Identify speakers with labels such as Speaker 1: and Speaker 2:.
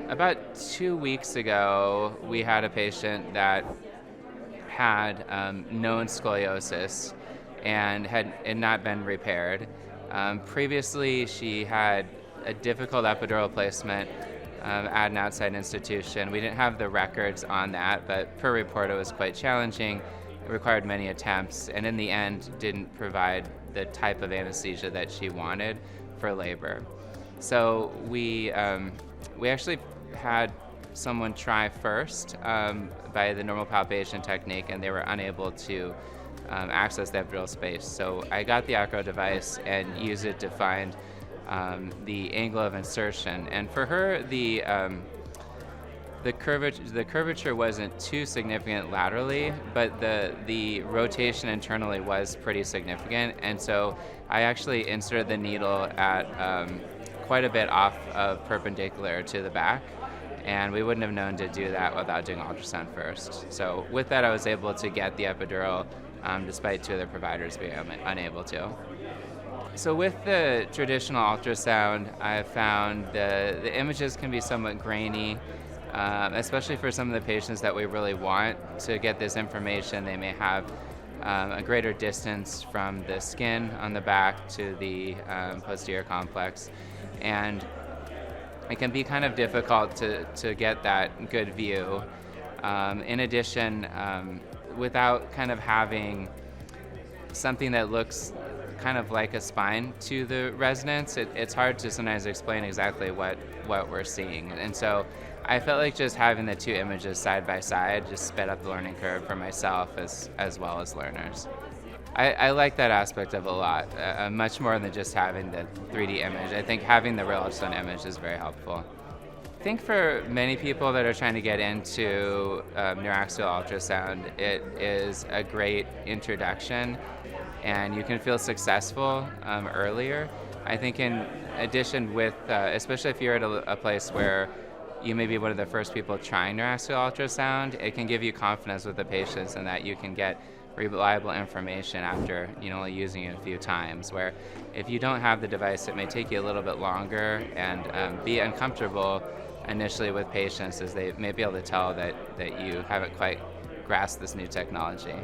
Speaker 1: About 2 weeks ago, we had a patient that had known scoliosis and had not been repaired. Previously, she had a difficult epidural placement at an outside institution. We didn't have the records on that, but per report, it was quite challenging. It required many attempts, and in the end, didn't provide the type of anesthesia that she wanted for labor. So we actually had someone try first by the normal palpation technique, and they were unable to access the epidural space. So I got the Accuro device and used it to find the angle of insertion. And for her, the curvature wasn't too significant laterally, but the rotation internally was pretty significant. And so I actually inserted the needle at quite a bit off of perpendicular to the back. And we wouldn't have known to do that without doing ultrasound first. So with that, I was able to get the epidural despite two other providers being unable to. So with the traditional ultrasound, I've found the images can be somewhat grainy, especially for some of the patients that we really want to get this information. They may have a greater distance from the skin on the back to the posterior complex. And it can be kind of difficult to get that good view. In addition, without kind of having something that looks kind of like a spine to the residents, it's hard to sometimes explain exactly what we're seeing. And so I felt like just having the two images side by side just sped up the learning curve for myself as well as learners. I like that aspect of it a lot, much more than just having the 3D image. I think having the real ultrasound image is very helpful. I think for many people that are trying to get into neuraxial ultrasound, it is a great introduction, and you can feel successful earlier. I think in addition with, especially if you're at a place where you may be one of the first people trying neuraxial ultrasound, it can give you confidence with the patients and that you can get reliable information after only using it a few times, where if you don't have the device, it may take you a little bit longer and be uncomfortable initially with patients, as they may be able to tell that you haven't quite grasped this new technology.